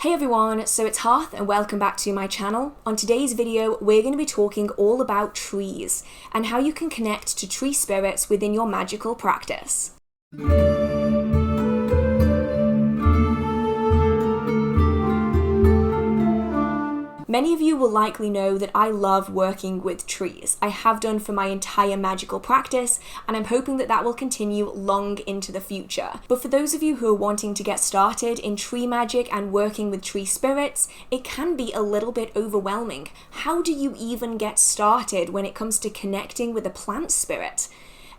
Hey everyone, so it's Hearth and welcome back to my channel. On today's video, we're going to be talking all about trees and how you can connect to tree spirits within your magical practice. Many of you will likely know that I love working with trees. I have done for my entire magical practice, and I'm hoping that that will continue long into the future. But for those of you who are wanting to get started in tree magic and working with tree spirits, it can be a little bit overwhelming. How do you even get started when it comes to connecting with a plant spirit?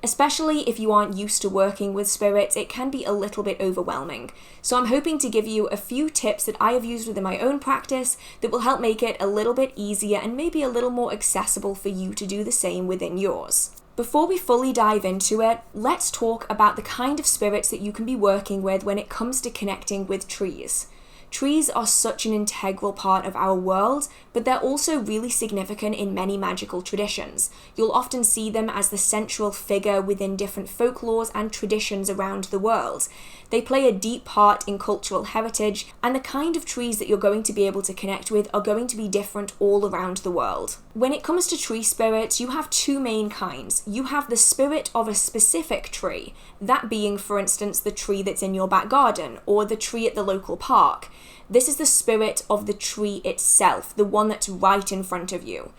Especially if you aren't used to working with spirits, it can be a little bit overwhelming. So I'm hoping to give you a few tips that I have used within my own practice that will help make it a little bit easier and maybe a little more accessible for you to do the same within yours. Before we fully dive into it, let's talk about the kind of spirits that you can be working with when it comes to connecting with trees. Trees are such an integral part of our world, but they're also really significant in many magical traditions. You'll often see them as the central figure within different folklores and traditions around the world. They play a deep part in cultural heritage, and the kind of trees that you're going to be able to connect with are going to be different all around the world. When it comes to tree spirits, you have two main kinds. You have the spirit of a specific tree, that being, for instance, the tree that's in your back garden or the tree at the local park. This is the spirit of the tree itself, the one that's right in front of you.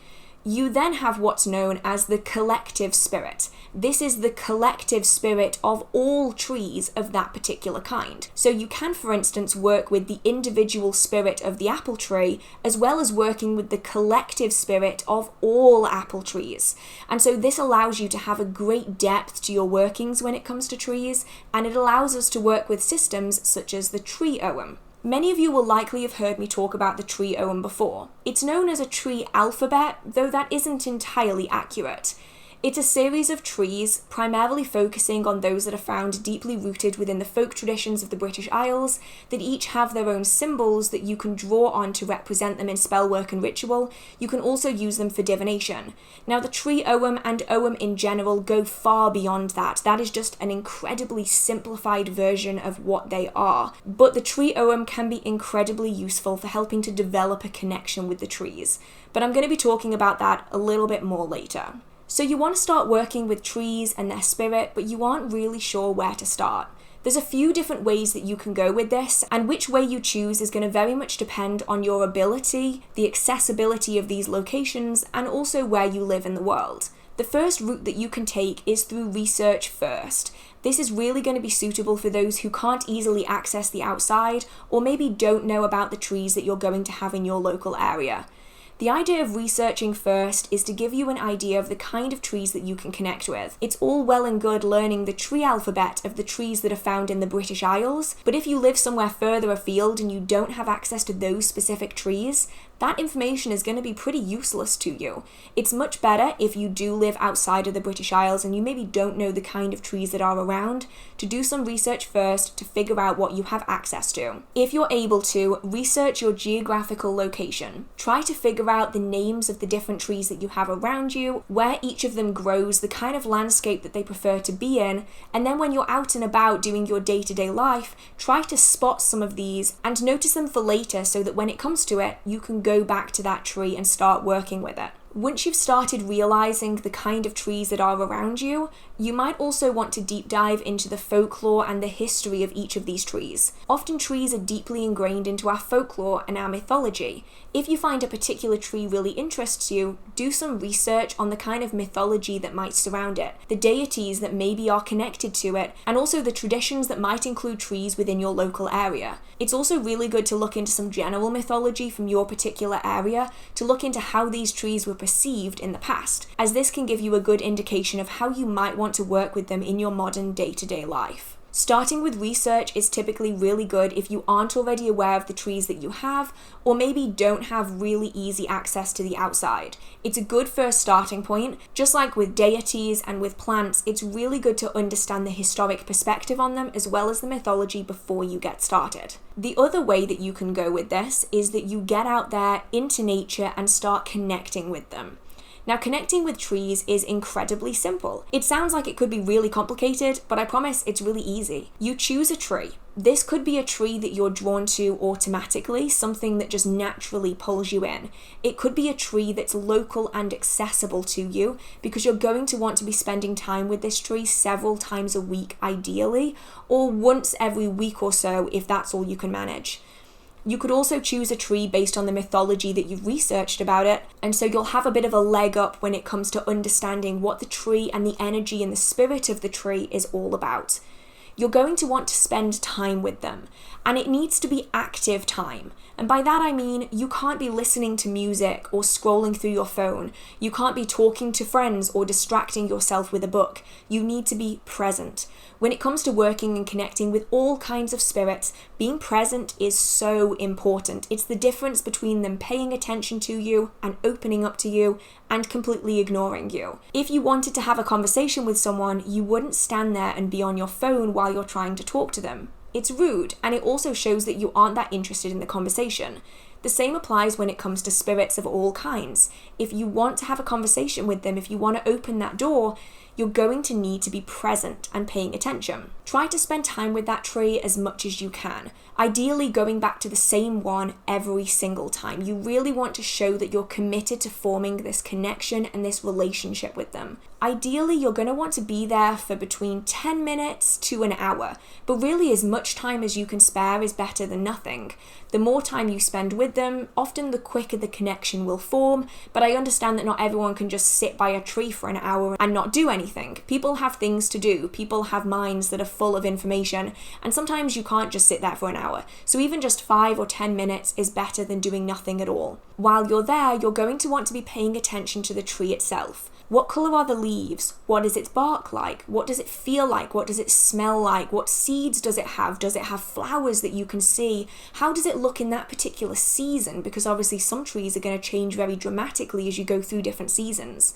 You then have what's known as the collective spirit. This is the collective spirit of all trees of that particular kind. So you can, for instance, work with the individual spirit of the apple tree, as well as working with the collective spirit of all apple trees. And so this allows you to have a great depth to your workings when it comes to trees, and it allows us to work with systems such as the tree ogham. Many of you will likely have heard me talk about the tree ogham before. It's known as a tree alphabet, though that isn't entirely accurate. It's a series of trees, primarily focusing on those that are found deeply rooted within the folk traditions of the British Isles, that each have their own symbols that you can draw on to represent them in spellwork and ritual. You can also use them for divination. Now, the tree ogham and ogham in general go far beyond that. That is just an incredibly simplified version of what they are. But the tree ogham can be incredibly useful for helping to develop a connection with the trees. But I'm going to be talking about that a little bit more later. So you want to start working with trees and their spirit, but you aren't really sure where to start. There's a few different ways that you can go with this, and which way you choose is going to very much depend on your ability, the accessibility of these locations, and also where you live in the world. The first route that you can take is through research first. This is really going to be suitable for those who can't easily access the outside, or maybe don't know about the trees that you're going to have in your local area. The idea of researching first is to give you an idea of the kind of trees that you can connect with. It's all well and good learning the tree alphabet of the trees that are found in the British Isles, but if you live somewhere further afield and you don't have access to those specific trees, that information is going to be pretty useless to you. It's much better if you do live outside of the British Isles and you maybe don't know the kind of trees that are around, to do some research first to figure out what you have access to. If you're able to, research your geographical location. Try to figure out the names of the different trees that you have around you, where each of them grows, the kind of landscape that they prefer to be in, and then when you're out and about doing your day-to-day life, try to spot some of these and notice them for later so that when it comes to it, you can go back to that tree and start working with it. Once you've started realizing the kind of trees that are around you, you might also want to deep dive into the folklore and the history of each of these trees. Often trees are deeply ingrained into our folklore and our mythology. If you find a particular tree really interests you, do some research on the kind of mythology that might surround it, the deities that maybe are connected to it, and also the traditions that might include trees within your local area. It's also really good to look into some general mythology from your particular area, to look into how these trees were perceived in the past, as this can give you a good indication of how you might want to work with them in your modern day-to-day life. Starting with research is typically really good if you aren't already aware of the trees that you have, or maybe don't have really easy access to the outside. It's a good first starting point. Just like with deities and with plants, it's really good to understand the historic perspective on them as well as the mythology before you get started. The other way that you can go with this is that you get out there into nature and start connecting with them. Now, connecting with trees is incredibly simple. It sounds like it could be really complicated, but I promise it's really easy. You choose a tree. This could be a tree that you're drawn to automatically, something that just naturally pulls you in. It could be a tree that's local and accessible to you, because you're going to want to be spending time with this tree several times a week ideally, or once every week or so if that's all you can manage. You could also choose a tree based on the mythology that you've researched about it, and so you'll have a bit of a leg up when it comes to understanding what the tree and the energy and the spirit of the tree is all about. You're going to want to spend time with them, and it needs to be active time. And by that I mean you can't be listening to music or scrolling through your phone. You can't be talking to friends or distracting yourself with a book. You need to be present. When it comes to working and connecting with all kinds of spirits, being present is so important. It's the difference between them paying attention to you and opening up to you and completely ignoring you. If you wanted to have a conversation with someone, you wouldn't stand there and be on your phone while you're trying to talk to them. It's rude, and it also shows that you aren't that interested in the conversation. The same applies when it comes to spirits of all kinds. If you want to have a conversation with them, if you want to open that door, you're going to need to be present and paying attention. Try to spend time with that tree as much as you can. Ideally going back to the same one every single time. You really want to show that you're committed to forming this connection and this relationship with them. Ideally, you're going to want to be there for between 10 minutes to an hour, but really as much time as you can spare is better than nothing. The more time you spend with them, often the quicker the connection will form, but I understand that not everyone can just sit by a tree for an hour and not do anything. People have things to do. People have minds that are full of information, and sometimes you can't just sit there for an hour. So even just 5 or 10 minutes is better than doing nothing at all. While you're there, you're going to want to be paying attention to the tree itself. What colour are the leaves? What is its bark like? What does it feel like? What does it smell like? What seeds does it have? Does it have flowers that you can see? How does it look in that particular season? Because obviously some trees are going to change very dramatically as you go through different seasons.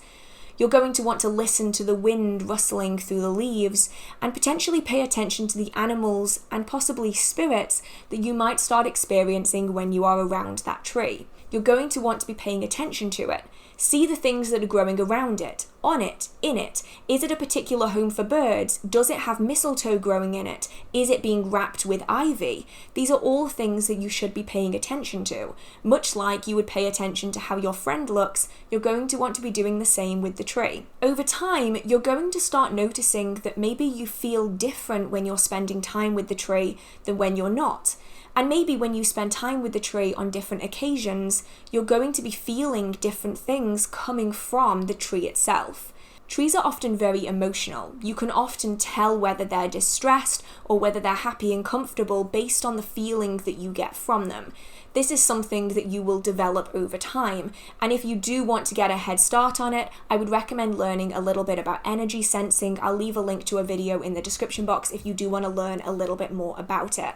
You're going to want to listen to the wind rustling through the leaves and potentially pay attention to the animals and possibly spirits that you might start experiencing when you are around that tree. You're going to want to be paying attention to it. See the things that are growing around it, on it, in it. Is it a particular home for birds? Does it have mistletoe growing in it? Is it being wrapped with ivy? These are all things that you should be paying attention to. Much like you would pay attention to how your friend looks, you're going to want to be doing the same with the tree. Over time, you're going to start noticing that maybe you feel different when you're spending time with the tree than when you're not. And maybe when you spend time with the tree on different occasions, you're going to be feeling different things coming from the tree itself. Trees are often very emotional. You can often tell whether they're distressed or whether they're happy and comfortable based on the feeling that you get from them. This is something that you will develop over time, and if you do want to get a head start on it, I would recommend learning a little bit about energy sensing. I'll leave a link to a video in the description box if you do want to learn a little bit more about it.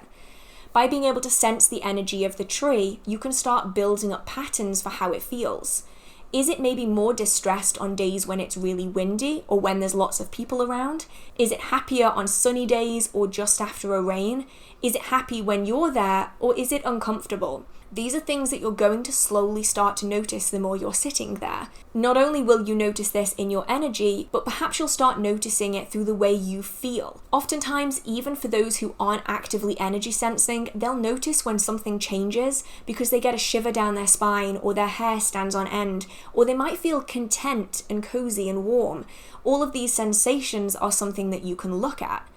By being able to sense the energy of the tree, you can start building up patterns for how it feels. Is it maybe more distressed on days when it's really windy or when there's lots of people around? Is it happier on sunny days or just after a rain? Is it happy when you're there, or is it uncomfortable? These are things that you're going to slowly start to notice the more you're sitting there. Not only will you notice this in your energy, but perhaps you'll start noticing it through the way you feel. Oftentimes, even for those who aren't actively energy sensing, they'll notice when something changes because they get a shiver down their spine, or their hair stands on end, or they might feel content and cozy and warm. All of these sensations are something that you can look at.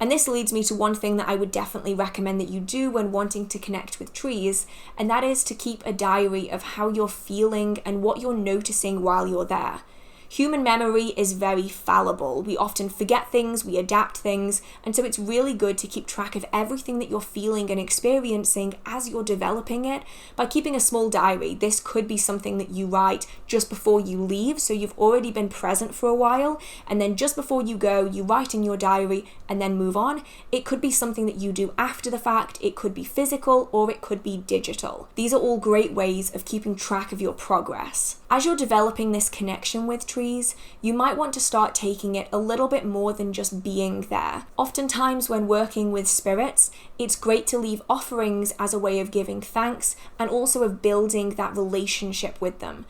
And this leads me to one thing that I would definitely recommend that you do when wanting to connect with trees, and that is to keep a diary of how you're feeling and what you're noticing while you're there. Human memory is very fallible. We often forget things, we adapt things, and so it's really good to keep track of everything that you're feeling and experiencing as you're developing it by keeping a small diary. This could be something that you write just before you leave, so you've already been present for a while, and then just before you go, you write in your diary and then move on. It could be something that you do after the fact, it could be physical, or it could be digital. These are all great ways of keeping track of your progress. As you're developing this connection with trees, you might want to start taking it a little bit more than just being there. Oftentimes when working with spirits, it's great to leave offerings as a way of giving thanks and also of building that relationship with them.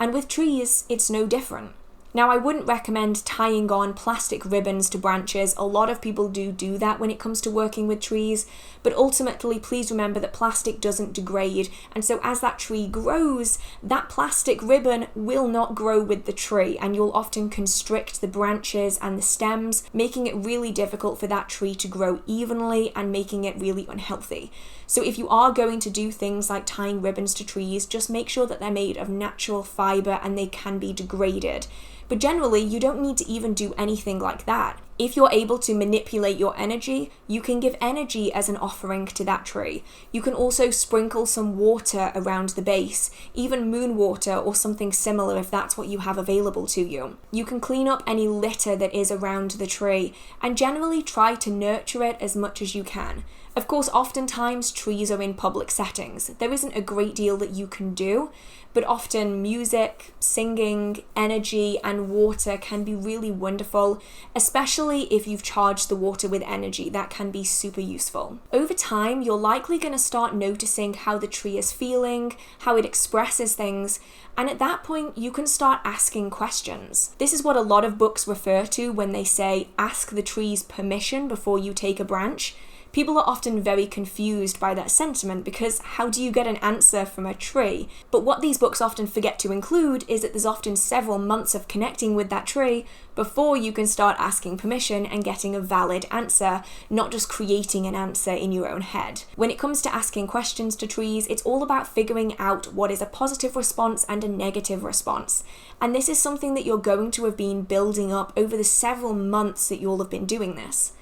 And with trees, it's no different. Now, I wouldn't recommend tying on plastic ribbons to branches. A lot of people do that when it comes to working with trees, but ultimately, please remember that plastic doesn't degrade, and so as that tree grows, that plastic ribbon will not grow with the tree, and you'll often constrict the branches and the stems, making it really difficult for that tree to grow evenly and making it really unhealthy. So if you are going to do things like tying ribbons to trees, just make sure that they're made of natural fiber and they can be degraded. But generally, you don't need to even do anything like that. If you're able to manipulate your energy, you can give energy as an offering to that tree. You can also sprinkle some water around the base, even moon water or something similar if that's what you have available to you. You can clean up any litter that is around the tree and generally try to nurture it as much as you can. Of course, oftentimes trees are in public settings. There isn't a great deal that you can do, but often music, singing, energy, and water can be really wonderful, especially if you've charged the water with energy. That can be super useful. Over time, you're likely going to start noticing how the tree is feeling, how it expresses things, and at that point, you can start asking questions. This is what a lot of books refer to when they say, ask the tree's permission before you take a branch. People are often very confused by that sentiment because how do you get an answer from a tree? But what these books often forget to include is that there's often several months of connecting with that tree before you can start asking permission and getting a valid answer, not just creating an answer in your own head. When it comes to asking questions to trees, it's all about figuring out what is a positive response and a negative response. And this is something that you're going to have been building up over the several months that you'll have been doing this.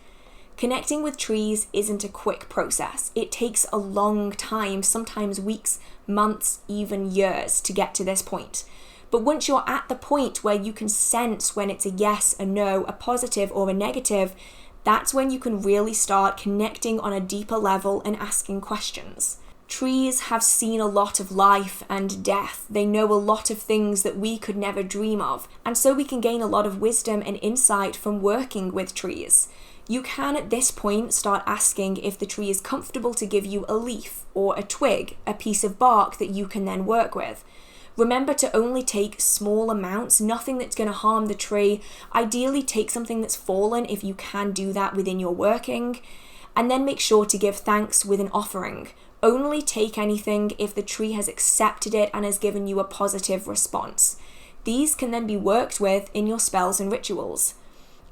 Connecting with trees isn't a quick process. It takes a long time, sometimes weeks, months, even years to get to this point. But once you're at the point where you can sense when it's a yes, a no, a positive or a negative, that's when you can really start connecting on a deeper level and asking questions. Trees have seen a lot of life and death. They know a lot of things that we could never dream of. And so we can gain a lot of wisdom and insight from working with trees. You can at this point start asking if the tree is comfortable to give you a leaf or a twig, a piece of bark that you can then work with. Remember to only take small amounts, nothing that's going to harm the tree. Ideally, take something that's fallen if you can do that within your working. And then make sure to give thanks with an offering. Only take anything if the tree has accepted it and has given you a positive response. These can then be worked with in your spells and rituals.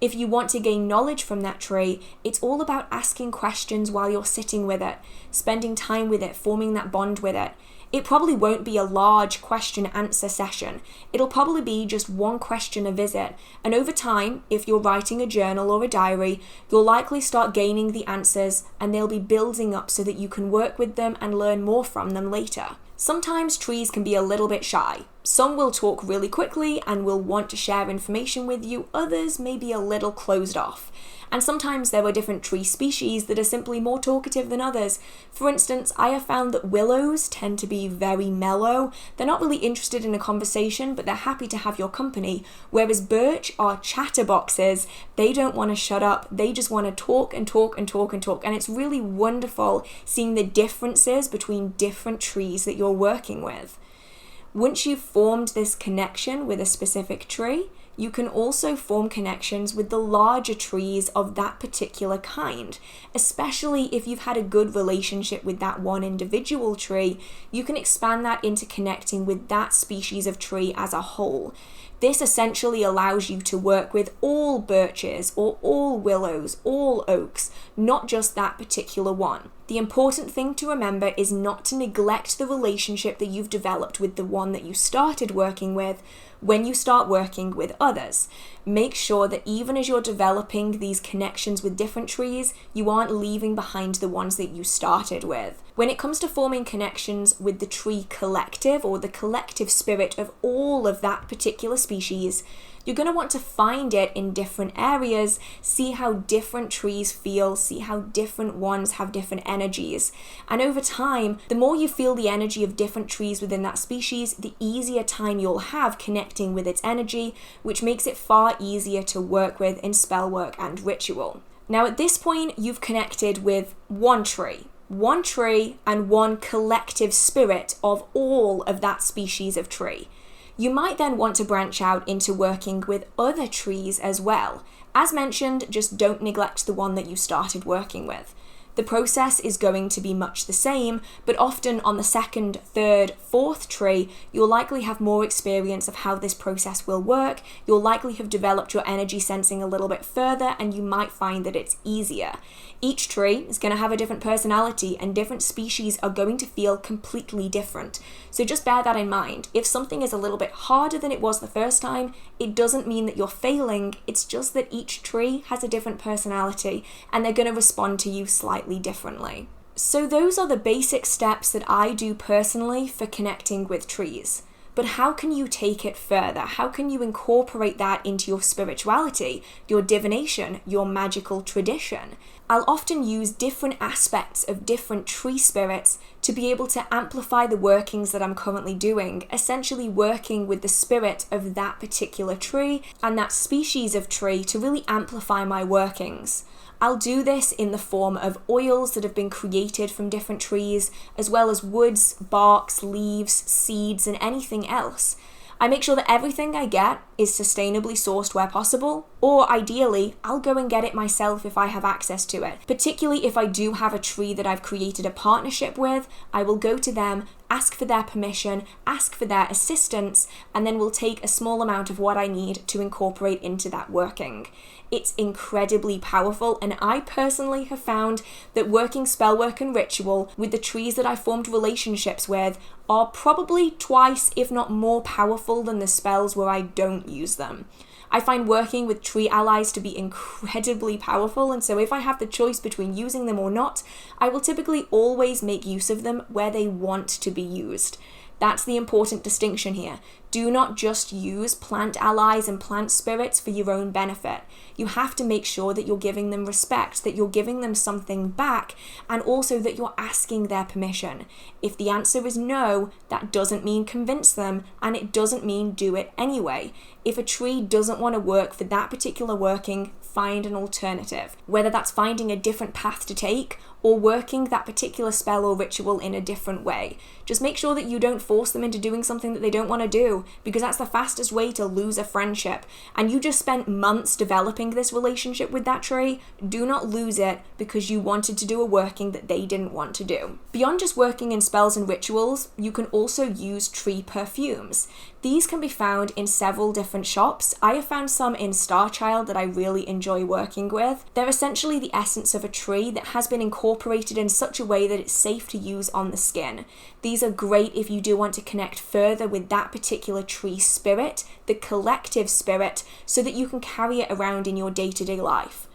If you want to gain knowledge from that tree, it's all about asking questions while you're sitting with it, spending time with it, forming that bond with it. It probably won't be a large question-answer session. It'll probably be just one question a visit. And over time, if you're writing a journal or a diary, you'll likely start gaining the answers and they'll be building up so that you can work with them and learn more from them later. Sometimes trees can be a little bit shy. Some will talk really quickly and will want to share information with you. Others may be a little closed off. And sometimes there are different tree species that are simply more talkative than others. For instance, I have found that willows tend to be very mellow. They're not really interested in a conversation, but they're happy to have your company. Whereas birch are chatterboxes. They don't want to shut up. They just want to talk and talk and talk and talk. And it's really wonderful seeing the differences between different trees that you're working with. Once you've formed this connection with a specific tree, you can also form connections with the larger trees of that particular kind. Especially if you've had a good relationship with that one individual tree, you can expand that into connecting with that species of tree as a whole. This essentially allows you to work with all birches or all willows, all oaks, not just that particular one. The important thing to remember is not to neglect the relationship that you've developed with the one that you started working with when you start working with others. Make sure that even as you're developing these connections with different trees, you aren't leaving behind the ones that you started with. When it comes to forming connections with the tree collective or the collective spirit of all of that particular species, you're going to want to find it in different areas, see how different trees feel, see how different ones have different energies. And over time, the more you feel the energy of different trees within that species, the easier time you'll have connecting with its energy, which makes it far easier to work with in spell work and ritual. Now at this point, you've connected with one tree and one collective spirit of all of that species of tree. You might then want to branch out into working with other trees as well. As mentioned, just don't neglect the one that you started working with. The process is going to be much the same, but often on the second, third, fourth tree, you'll likely have more experience of how this process will work, you'll likely have developed your energy sensing a little bit further, and you might find that it's easier. Each tree is going to have a different personality, and different species are going to feel completely different. So just bear that in mind. If something is a little bit harder than it was the first time, it doesn't mean that you're failing, it's just that each tree has a different personality, and they're going to respond to you slightly differently. So those are the basic steps that I do personally for connecting with trees. But how can you take it further? How can you incorporate that into your spirituality, your divination, your magical tradition? I'll often use different aspects of different tree spirits to be able to amplify the workings that I'm currently doing, essentially working with the spirit of that particular tree and that species of tree to really amplify my workings. I'll do this in the form of oils that have been created from different trees, as well as woods, barks, leaves, seeds, and anything else. I make sure that everything I get is sustainably sourced where possible, or ideally, I'll go and get it myself if I have access to it. Particularly if I do have a tree that I've created a partnership with, I will go to them, ask for their permission, ask for their assistance, and then we'll take a small amount of what I need to incorporate into that working. It's incredibly powerful, and I personally have found that working spellwork and ritual with the trees that I formed relationships with are probably twice, if not more powerful than the spells where I don't use them. I find working with tree allies to be incredibly powerful, and so if I have the choice between using them or not, I will typically always make use of them where they want to be used. That's the important distinction here. Do not just use plant allies and plant spirits for your own benefit. You have to make sure that you're giving them respect, that you're giving them something back, and also that you're asking their permission. If the answer is no, that doesn't mean convince them, and it doesn't mean do it anyway. If a tree doesn't want to work for that particular working, find an alternative. Whether that's finding a different path to take or working that particular spell or ritual in a different way. Just make sure that you don't force them into doing something that they don't want to do, because that's the fastest way to lose a friendship. And you just spent months developing this relationship with that tree. Do not lose it because you wanted to do a working that they didn't want to do. Beyond just working in spells and rituals, you can also use tree perfumes. These can be found in several different shops. I have found some in Starchild that I really enjoy working with. They're essentially the essence of a tree that has been incorporated in such a way that it's safe to use on the skin. These are great if you do want to connect further with that particular tree spirit, the collective spirit, so that you can carry it around in your day-to-day life.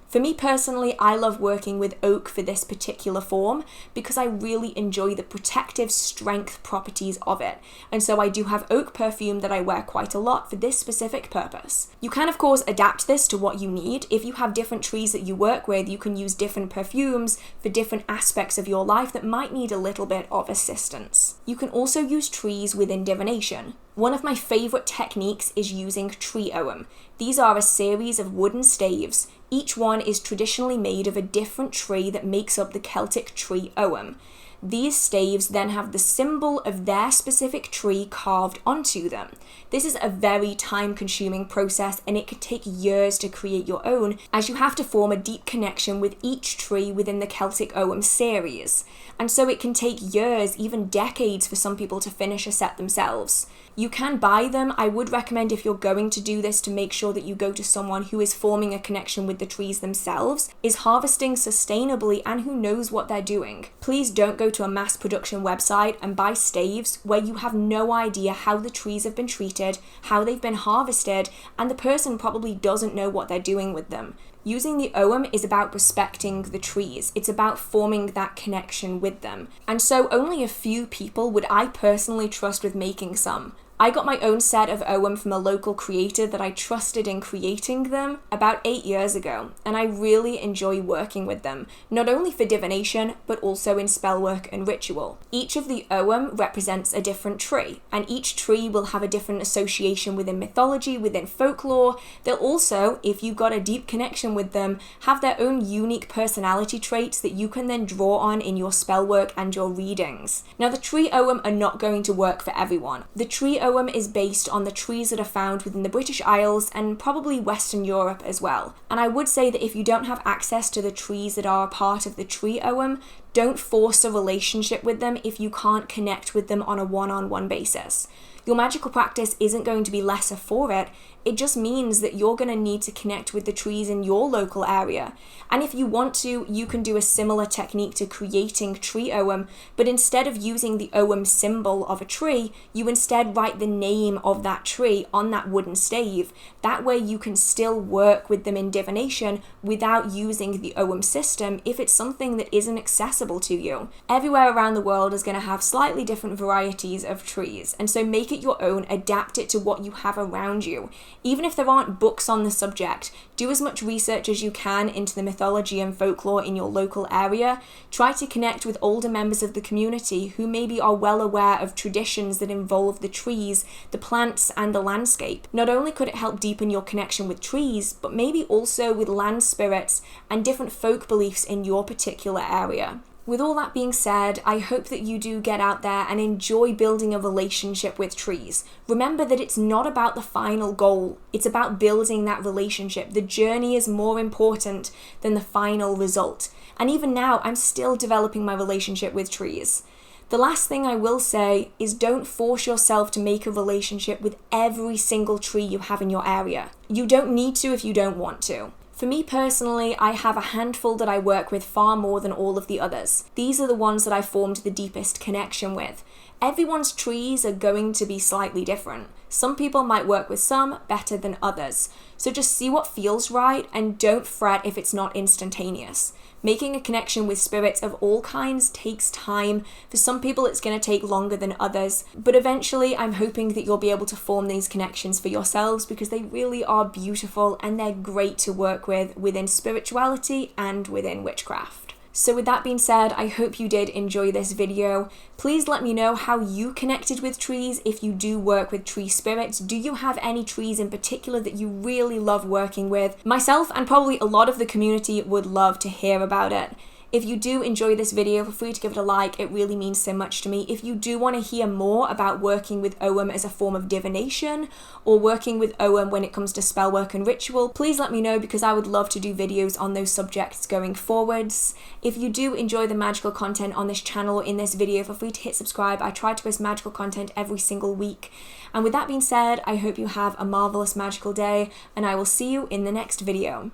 For me personally, I love working with oak for this particular form because I really enjoy the protective strength properties of it. And so I do have oak perfume that I wear quite a lot for this specific purpose. You can of course adapt this to what you need. If you have different trees that you work with, you can use different perfumes for different aspects of your life that might need a little bit of assistance. You can also use trees within divination. One of my favourite techniques is using tree ogham. These are a series of wooden staves. Each one is traditionally made of a different tree that makes up the Celtic tree ogham. These staves then have the symbol of their specific tree carved onto them. This is a very time-consuming process, and it can take years to create your own, as you have to form a deep connection with each tree within the Celtic ogham series. And so it can take years, even decades, for some people to finish a set themselves. You can buy them. I would recommend, if you're going to do this, to make sure that you go to someone who is forming a connection with the trees themselves, is harvesting sustainably, and who knows what they're doing. Please don't go to a mass production website and buy staves where you have no idea how the trees have been treated, how they've been harvested, and the person probably doesn't know what they're doing with them. Using the ogham is about respecting the trees. It's about forming that connection with them. And so only a few people would I personally trust with making some. I got my own set of ogham from a local creator that I trusted in creating them about 8 years ago, and I really enjoy working with them, not only for divination, but also in spellwork and ritual. Each of the ogham represents a different tree, and each tree will have a different association within mythology, within folklore. They'll also, if you've got a deep connection with them, have their own unique personality traits that you can then draw on in your spellwork and your readings. Now, the tree ogham are not going to work for everyone. The tree ogham Ogham is based on the trees that are found within the British Isles and probably Western Europe as well. And I would say that if you don't have access to the trees that are a part of the tree Ogham, don't force a relationship with them if you can't connect with them on a one-on-one basis. Your magical practice isn't going to be lesser for it. It just means that you're going to need to connect with the trees in your local area. And if you want to, you can do a similar technique to creating tree Ogham, but instead of using the Ogham symbol of a tree, you instead write the name of that tree on that wooden stave. That way you can still work with them in divination without using the Ogham system if it's something that isn't accessible to you. Everywhere around the world is going to have slightly different varieties of trees, and so make it your own, adapt it to what you have around you. Even if there aren't books on the subject, do as much research as you can into the mythology and folklore in your local area. Try to connect with older members of the community who maybe are well aware of traditions that involve the trees, the plants, and the landscape. Not only could it help deepen your connection with trees, but maybe also with land spirits and different folk beliefs in your particular area. With all that being said, I hope that you do get out there and enjoy building a relationship with trees. Remember that it's not about the final goal, it's about building that relationship. The journey is more important than the final result. And even now, I'm still developing my relationship with trees. The last thing I will say is don't force yourself to make a relationship with every single tree you have in your area. You don't need to if you don't want to. For me personally, I have a handful that I work with far more than all of the others. These are the ones that I formed the deepest connection with. Everyone's trees are going to be slightly different. Some people might work with some better than others. So just see what feels right and don't fret if it's not instantaneous. Making a connection with spirits of all kinds takes time. For some people it's going to take longer than others, but eventually I'm hoping that you'll be able to form these connections for yourselves because they really are beautiful and they're great to work with within spirituality and within witchcraft. So with that being said, I hope you did enjoy this video. Please let me know how you connected with trees if you do work with tree spirits. Do you have any trees in particular that you really love working with? Myself and probably a lot of the community would love to hear about it. If you do enjoy this video, feel free to give it a like, it really means so much to me. If you do want to hear more about working with Ogham as a form of divination, or working with Ogham when it comes to spell work and ritual, please let me know because I would love to do videos on those subjects going forwards. If you do enjoy the magical content on this channel or in this video, feel free to hit subscribe. I try to post magical content every single week. And with that being said, I hope you have a marvelous magical day, and I will see you in the next video.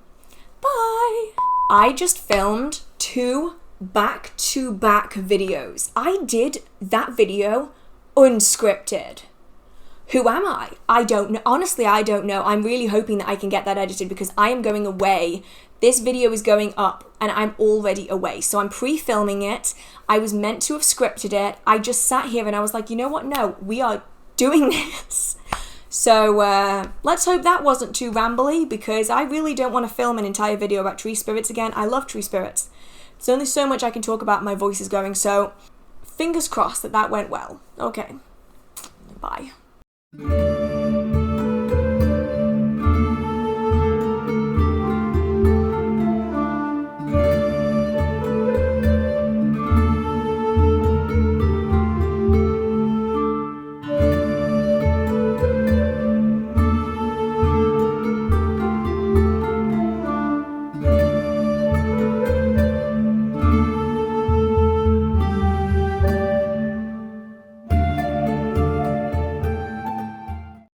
Bye! I just filmed 2 back-to-back videos. I did that video unscripted. Who am I? I don't know. Honestly, I don't know. I'm really hoping that I can get that edited because I am going away. This video is going up and I'm already away. So I'm pre-filming it. I was meant to have scripted it. I just sat here and I was like, you know what? No, we are doing this. So let's hope that wasn't too rambly because I really don't want to film an entire video about tree spirits again. I love tree spirits. There's only so much I can talk about, my voice is going, so fingers crossed that that went well. Okay, bye.